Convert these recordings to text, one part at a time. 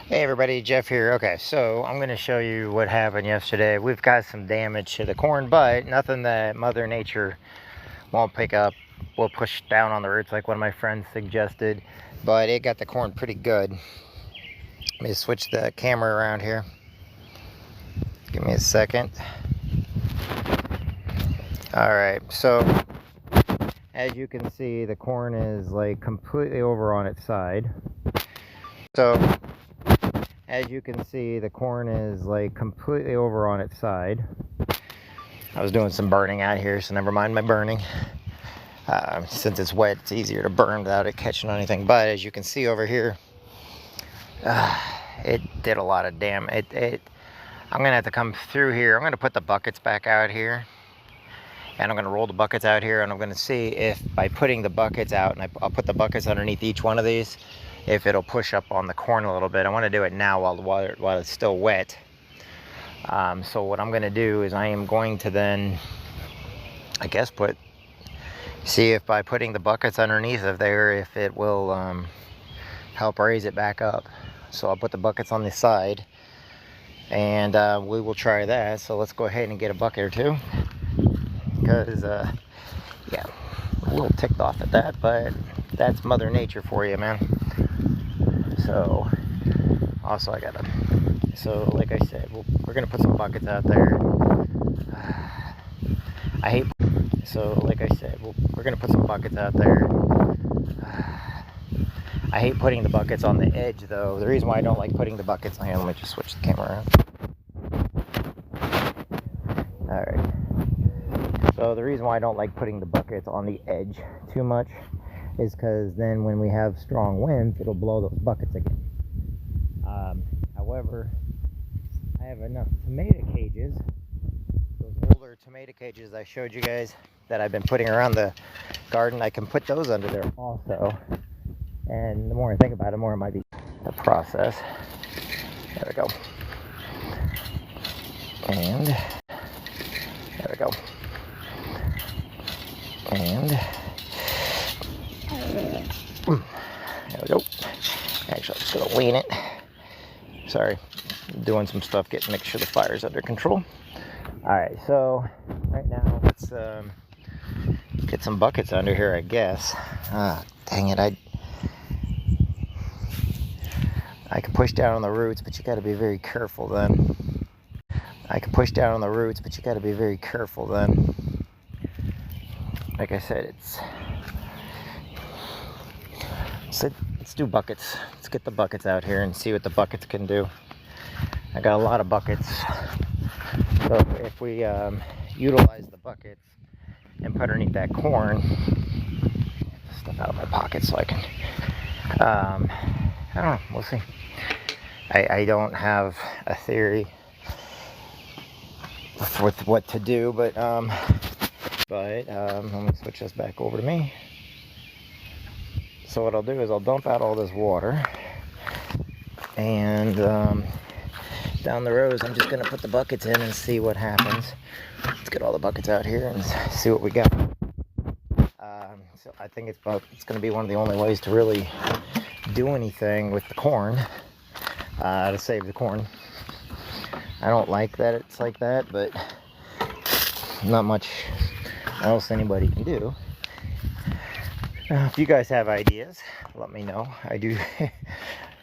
Hey everybody, Jeff here. Okay, so I'm going to show you what happened yesterday. We've got some damage to the corn, but nothing that Mother Nature won't pick up. We'll push down on the roots like one of my friends suggested, but it got the corn pretty good. Let me switch the camera around here. Give me a second. Alright, so as you can see, the corn is like completely over on its side. As you can see, the corn is like completely over on its side. I was doing some burning out here, so never mind my burning. Since it's wet, it's easier to burn without it catching on anything. But as you can see over here, it did a lot of damage. I'm gonna have to come through here. I'm gonna put the buckets back out here, and I'm gonna roll the buckets out here, and I'm gonna see if by putting the buckets out, and I'll put the buckets underneath each one of these, if it'll push up on the corn a little bit. I want to do it now while it's still wet. So what I'm going to do is I am going to then, I guess, see if by putting the buckets underneath of there, if it will help raise it back up. So I'll put the buckets on the side, and we will try that. So let's go ahead and get a bucket or two, because yeah, I'm a little ticked off at that, but that's Mother Nature for you, man. So also so like I said, we're gonna put some buckets out there. We're gonna put some buckets out there. I hate putting the buckets on the edge though. The reason why I don't like putting the buckets on here, let me just switch the camera around. Alright. So the reason why I don't like putting the buckets on the edge too much is because then when we have strong winds, it'll blow those buckets again. However, I have enough tomato cages, those older tomato cages I showed you guys that I've been putting around the garden. I can put those under there also, and the more I think about it, the more it might be a process. There we go. And there we go. And there we go. Actually, I'm just gonna lean it. Sorry, I'm doing some stuff, make sure the fire's under control. Alright, so right now let's get some buckets under here, I guess. Dang it, I can push down on the roots, but you gotta be very careful then. Like I said, let's do buckets. Let's get the buckets out here and see what the buckets can do. I got a lot of buckets, so if we utilize the buckets and put underneath that corn, stuff out of my pocket so I can, I don't know, we'll see. I don't have a theory with what to do, but let me switch this back over to me. So what I'll do is I'll dump out all this water, and down the rows I'm just going to put the buckets in and see what happens. Let's get all the buckets out here and see what we got. So I think it's going to be one of the only ways to really do anything with the corn, to save the corn. I don't like that it's like that, but not much else anybody can do. If you guys have ideas, let me know. I do.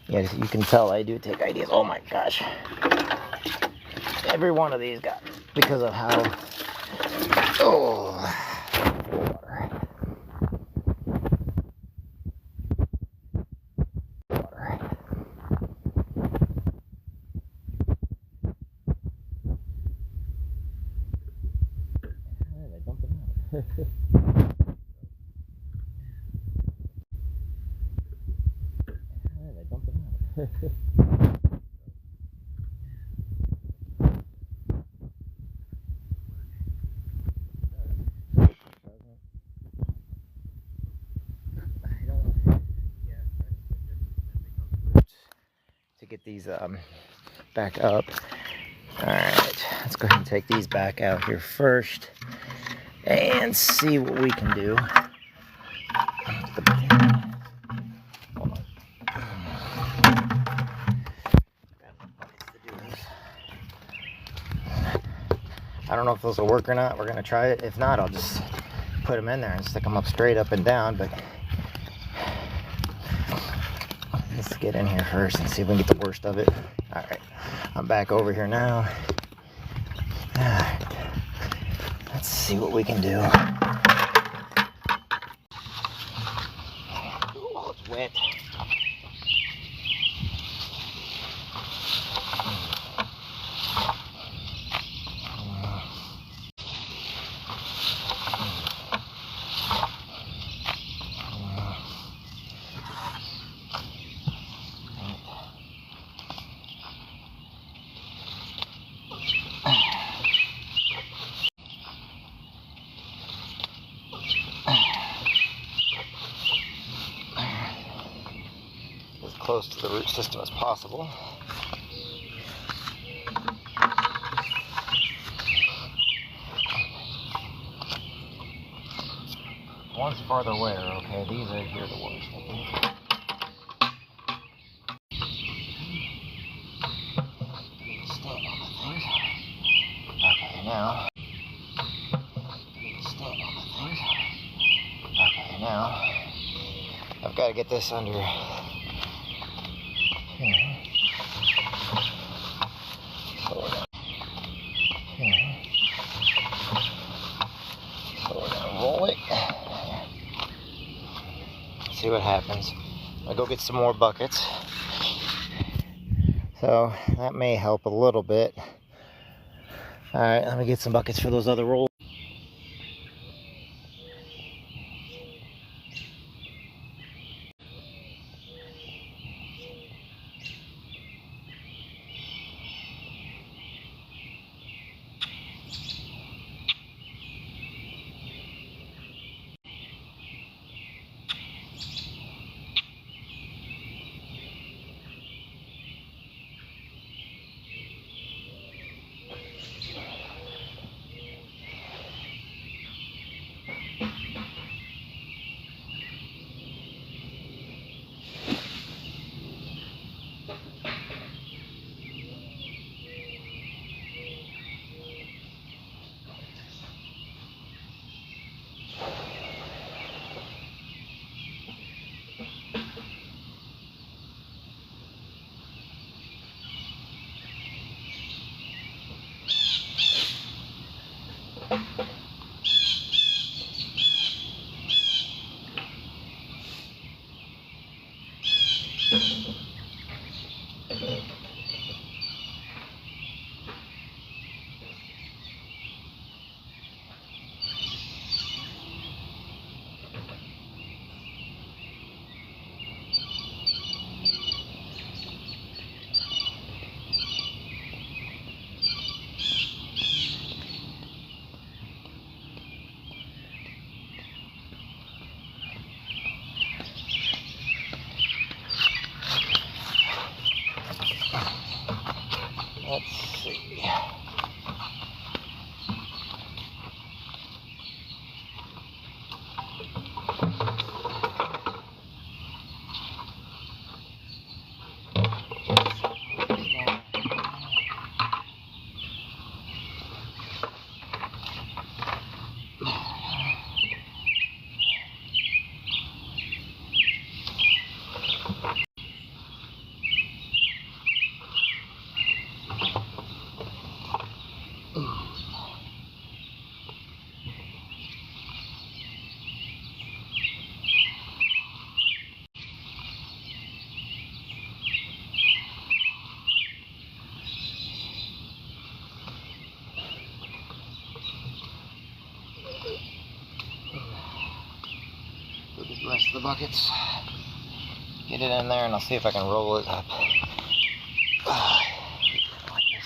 Yes, you can tell I do take ideas. Oh my gosh. Every one of these got, because of how, water. How did I dump it out? To get these back up. Alright, let's go ahead and take these back out here first and see what we can do. Hold on. I don't know if those will work or not. We're gonna try it. If not, I'll just put them in there and stick them up straight up and down. But let's get in here first and see if we can get the worst of it. All right, I'm back over here now. All right, let's see what we can do. Oh, it's wet. As close to the root system as possible. One's farther away, okay, these are here the worst. Stand on the things. Okay, now. Stand on the things. Okay, now. I've got to get this under here. Slow it down. Here. Slow it down. Roll it. See what happens. I'll go get some more buckets. So that may help a little bit. All right, let me get some buckets for those other rolls. Let's see. Look at the rest of the buckets. Get it in there and I'll see if I can roll it up. Like this.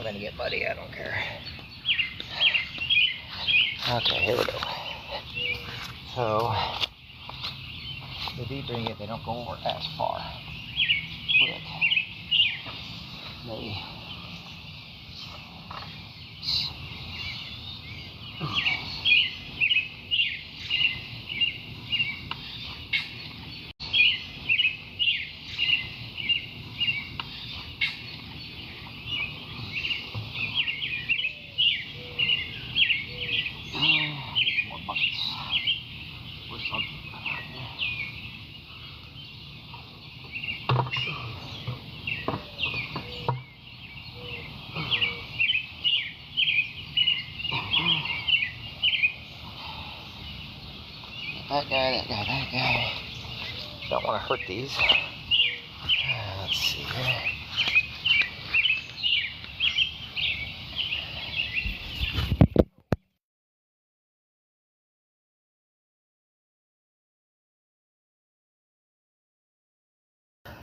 I'm gonna get muddy, I don't care. Okay, here we go. So, the deeper you get, they don't go as far. But they more buckets or something. That guy. Don't want to hurt these. Let's see here.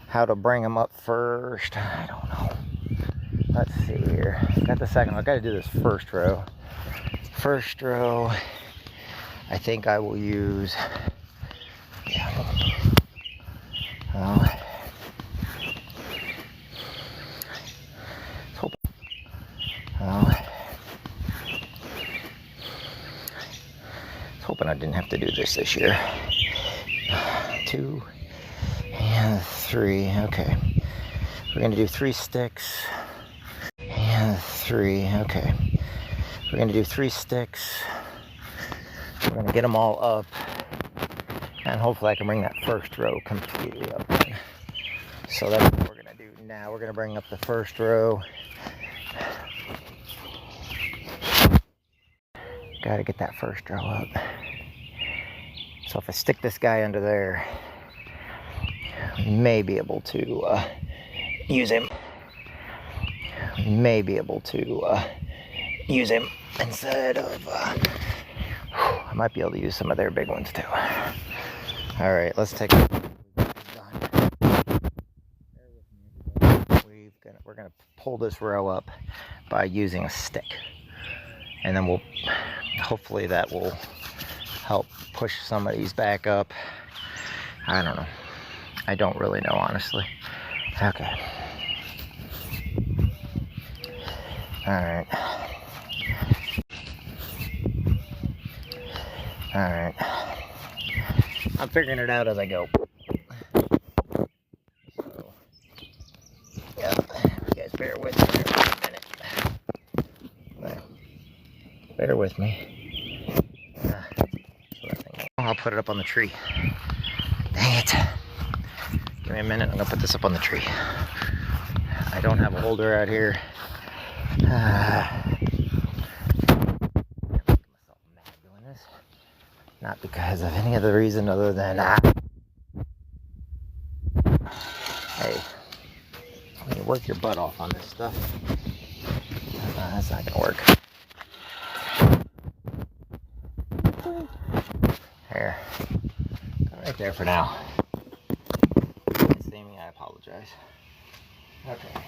How to bring them up first, I don't know. Let's see here. Got the second one. I got to do this first row. First row, I think I will use. Yeah. Oh. Hoping I didn't have to do this year. 2 and 3. Okay. We're going to do 3 sticks. And 3. Okay. We're going to do 3 sticks. We're going to get them all up. And hopefully I can bring that first row completely up. So that's what we're going to do now. We're going to bring up the first row. Got to get that first row up. So if I stick this guy under there, I may be able to use him. May be able to use him instead of. I might be able to use some of their big ones too. All right, let's take. We're gonna pull this row up by using a stick, and then we'll hopefully that will help push some of these back up. I don't know. I don't really know, honestly. Okay. Alright. Alright. I'm figuring it out as I go. So, yeah, you guys bear with me for a minute. There. Bear with me. I'll put it up on the tree. Dang it. Give me a minute, I'm gonna put this up on the tree. I don't have a holder out here. Not because of any other reason other than hey, when you work your butt off on this stuff, that's not gonna work. There, right there for now. It's aiming, I apologize. Okay.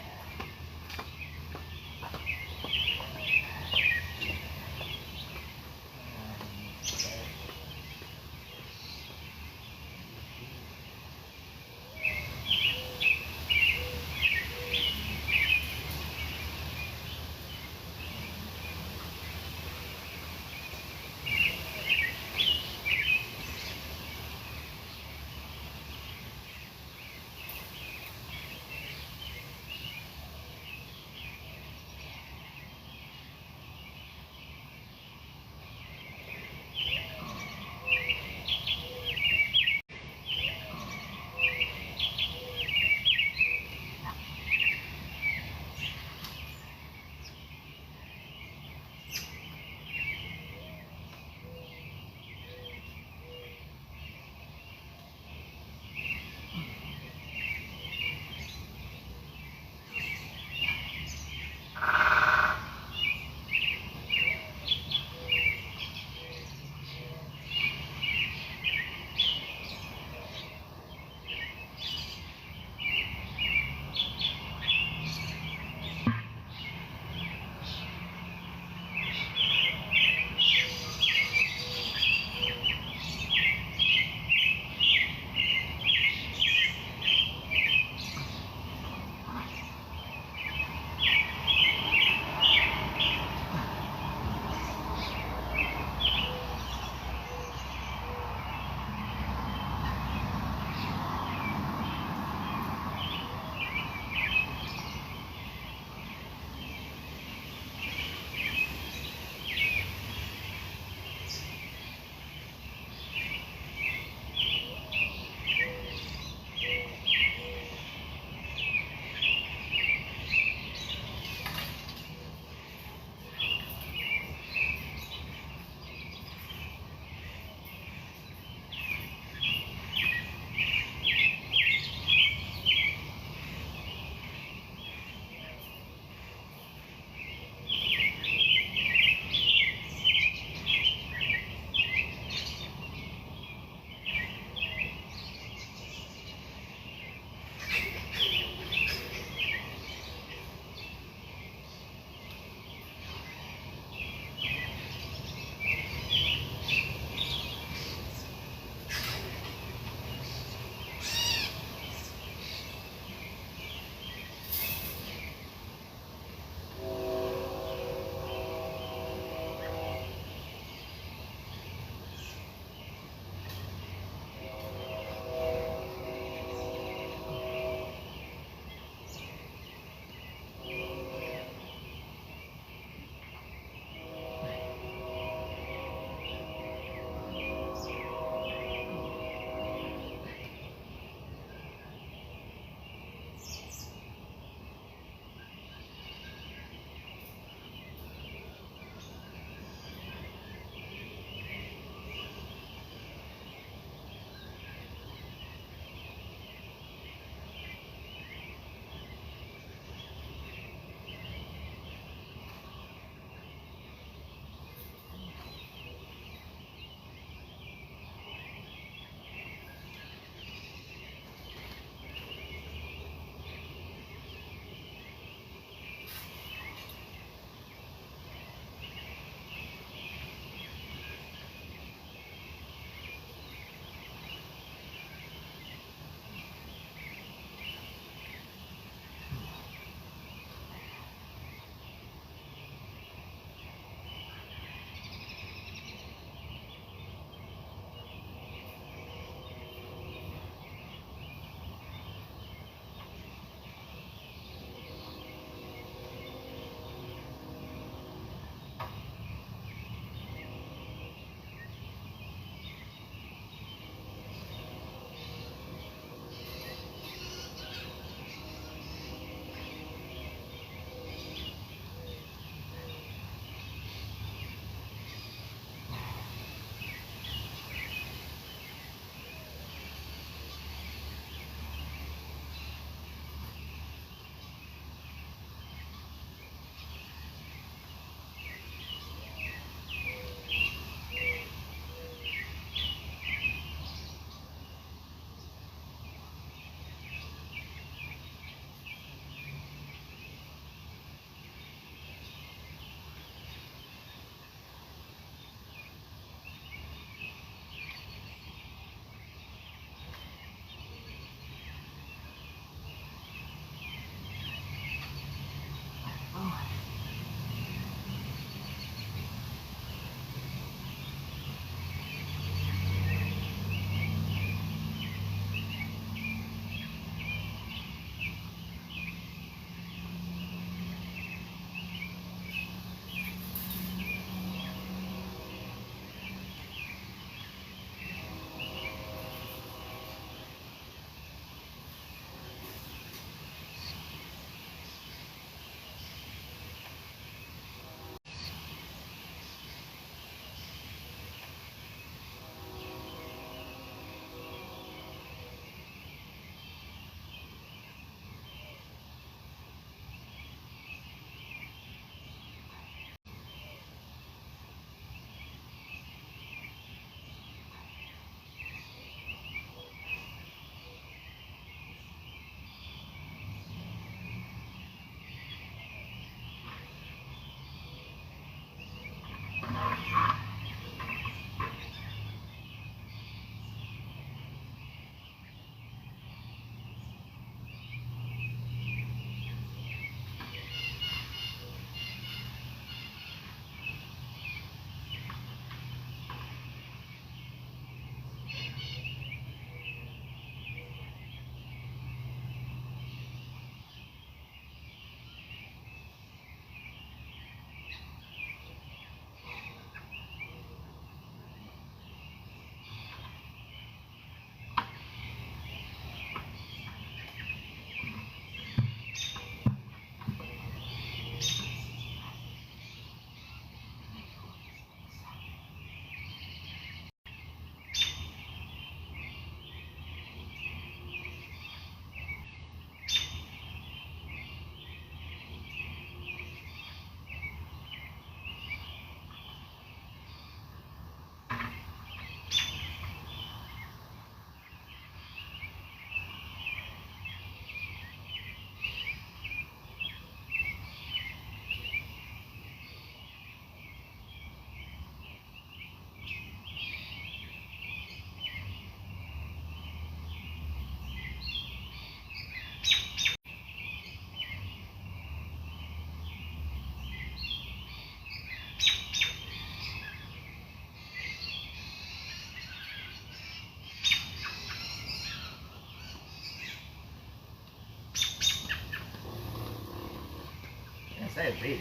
Could be.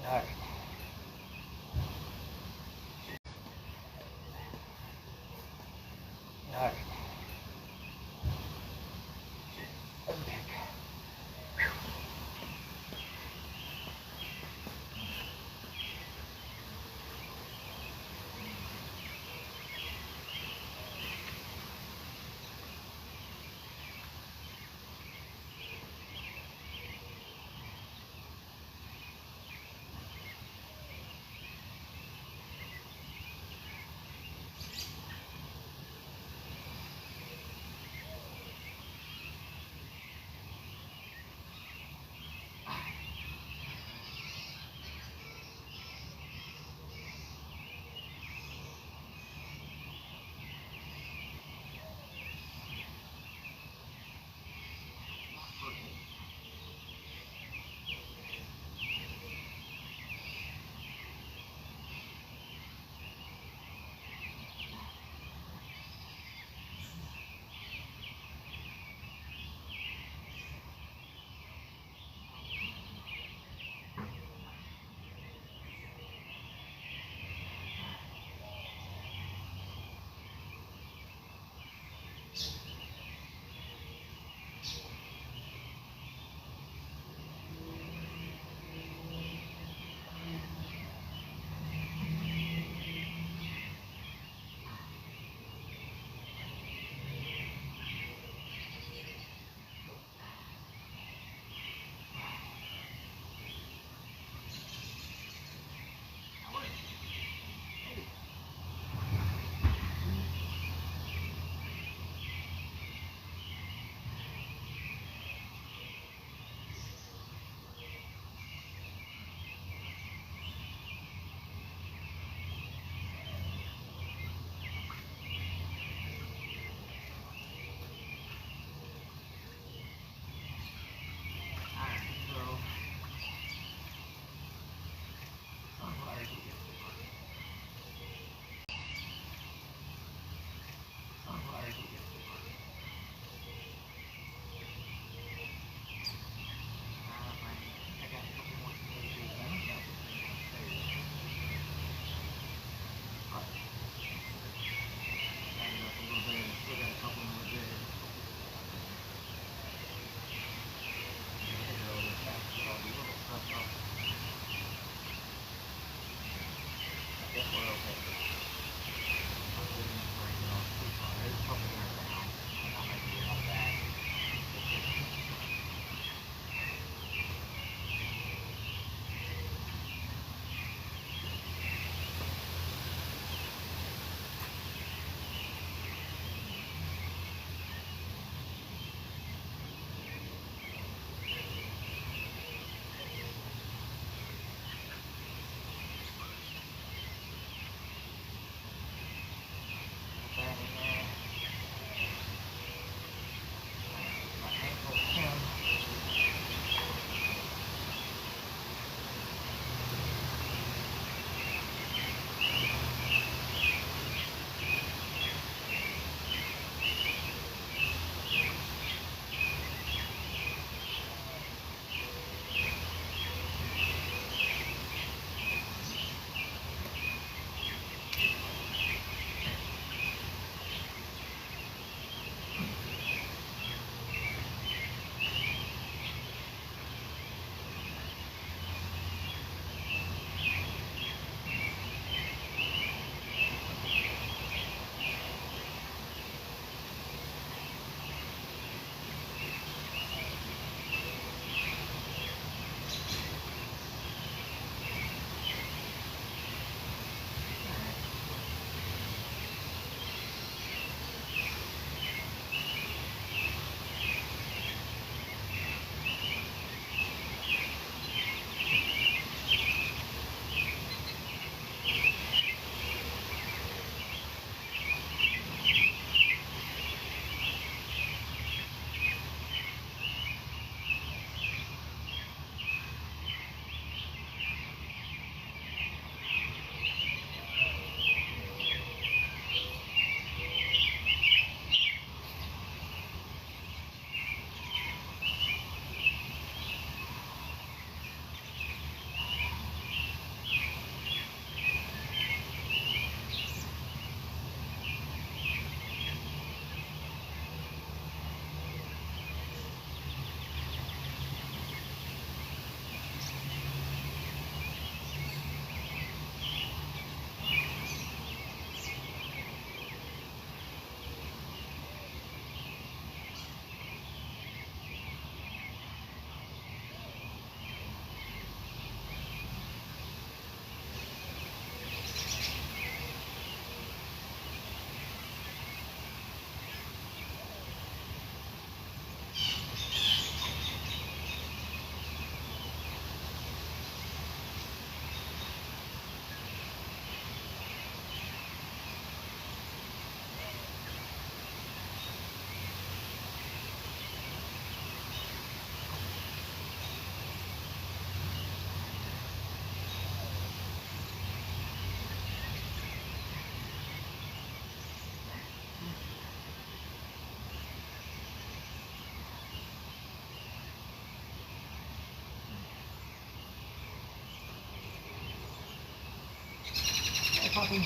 Alright. Alright. puppy.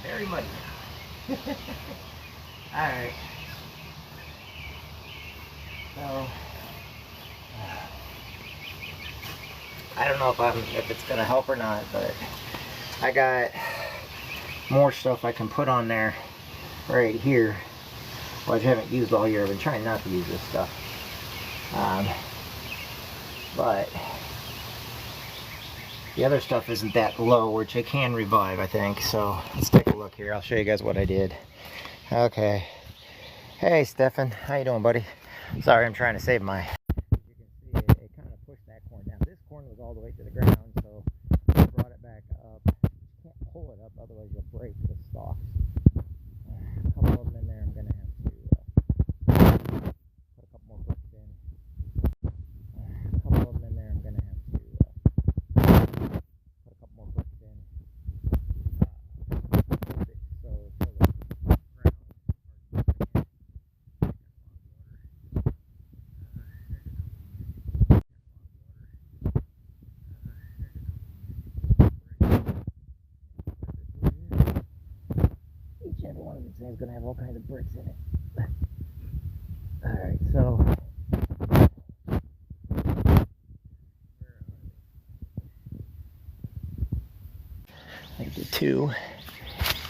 Very muddy now. Alright. So, I don't know if it's gonna help or not, but I got more stuff I can put on there right here, which I haven't used all year. I've been trying not to use this stuff. But the other stuff isn't that low, which I can revive, I think. So let's take a look here. I'll show you guys what I did. Okay. Hey, Stefan. How you doing, buddy? Sorry, I'm trying to save my... As you can see, it kind of pushed that corn down. This corn was all the way to the ground, so I brought it back up. You can't pull it up, otherwise you'll break the stalks. A couple of them in there, I'm going to have to put a couple more bricks in. A couple of them in there, I'm going to have to put a couple more bricks in. So the ground. Each and every one of these things is going to have all kinds of bricks in it. Alright, so I did 2,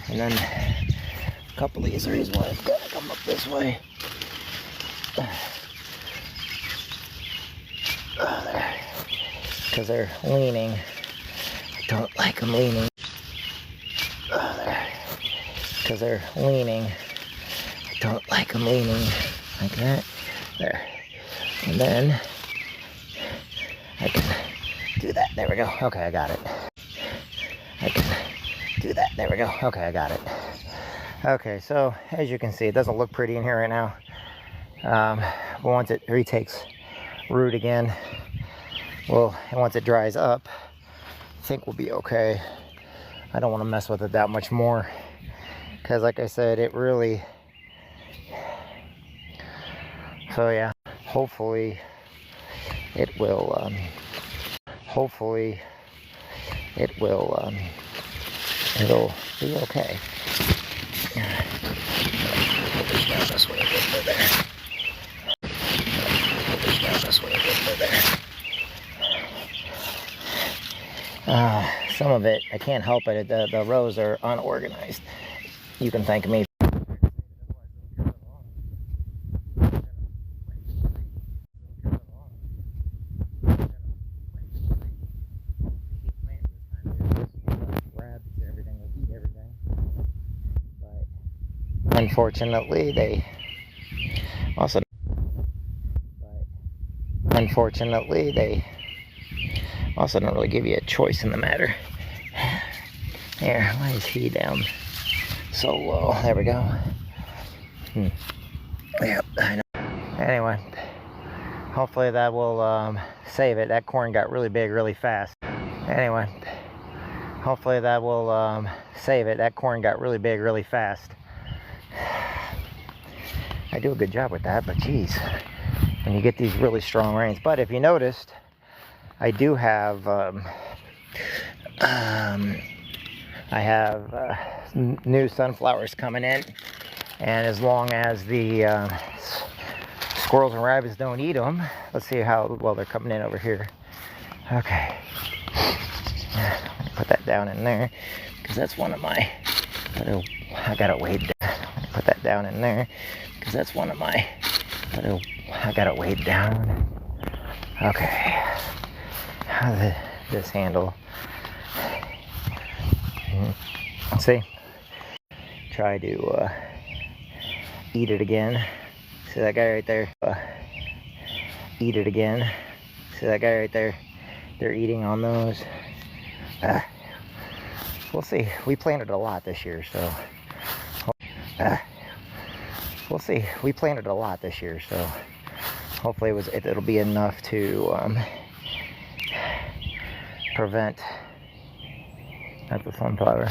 and then a couple of these are these ones got to come up this way. There, because they're leaning. I don't like them leaning. There, because they're leaning. I don't like them leaning like that. There, and then I can do that. There we go. Okay, I got it. I can do that. There we go. Okay, I got it. Okay, so as you can see, it doesn't look pretty in here right now. But once it retakes root again, well, and once it dries up, I think we'll be okay. I don't want to mess with it that much more, because like I said, it really... So yeah, hopefully it will, hopefully it'll be okay. Push down this way a bit further. Push down this way a bit further. Some of it, I can't help it, the rows are unorganized. You can thank me. Unfortunately, they also don't really give you a choice in the matter. There, why is he down so low? There we go. Yep, I know. Anyway, hopefully that will save it. That corn got really big really fast. Anyway, hopefully that will save it. That corn got really big really fast. I do a good job with that, but geez, when you get these really strong rains. But if you noticed, I do have I have new sunflowers coming in, and as long as the squirrels and rabbits don't eat them, let's see how well they're coming in over here. Okay, put that down in there, because that's one of my little, I gotta weigh down. Put that down in there, because that's one of my little, I gotta weigh down. Okay, how's this handle? Let's see. Try to eat it again. See that guy right there? Eat it again. See that guy right there? They're eating on those. We'll see. We planted a lot this year, so we'll see. We planted a lot this year, so hopefully it'll be enough to prevent. That's a sunflower.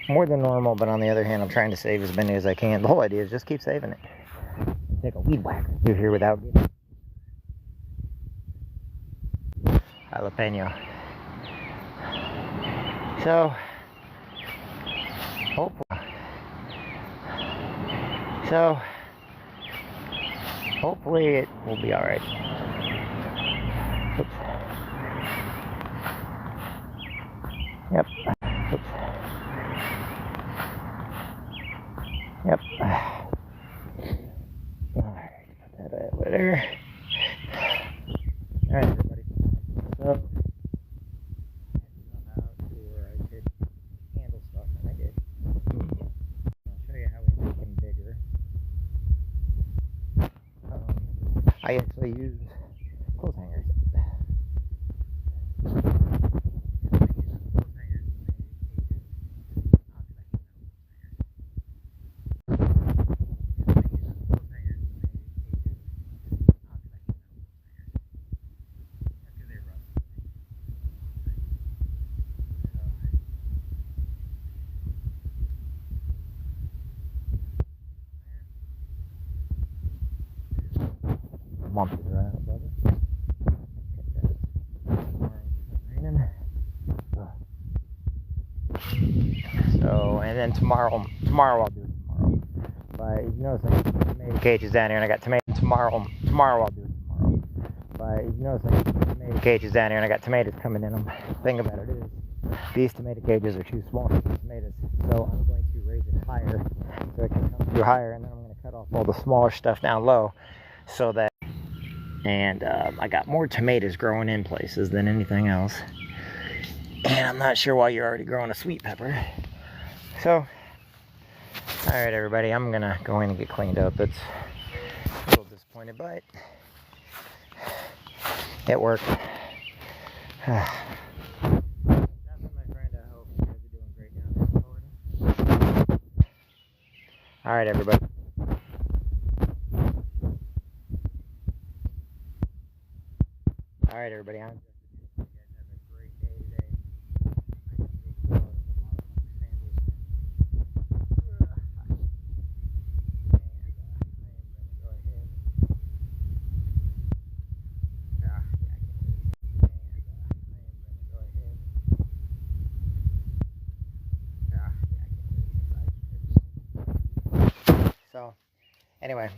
More than normal, but on the other hand, I'm trying to save as many as I can. The whole idea is just keep saving it. Take a weed whacker through here without getting jalapeno. So hopefully it will be all right. Oops. Yep. Oops. Yep. Alright, put that over there. Alright, everybody. So, out to where I could handle stuff, and I did. I'll show you how we make them bigger. I actually use clothes hangers. Months around, brother. So, and then tomorrow I'll do it tomorrow. But you notice I got tomato cages down here, and I got tomatoes tomorrow I'll do it tomorrow. But you notice I got tomato cages down here, and I got tomatoes coming in them. The thing about it is, these tomato cages are too small for the tomatoes, so I'm going to raise it higher, so it can come through higher, and then I'm going to cut off all the smaller stuff down low, so that. And I got more tomatoes growing in places than anything else. And I'm not sure why you're already growing a sweet pepper. So, alright everybody, I'm gonna go in and get cleaned up. It's a little disappointed, but it worked. That's my friend. I hope you guys are doing great down there in Florida. Alright everybody. Alright everybody, I'm just you guys have a great day today. I just So, anyway.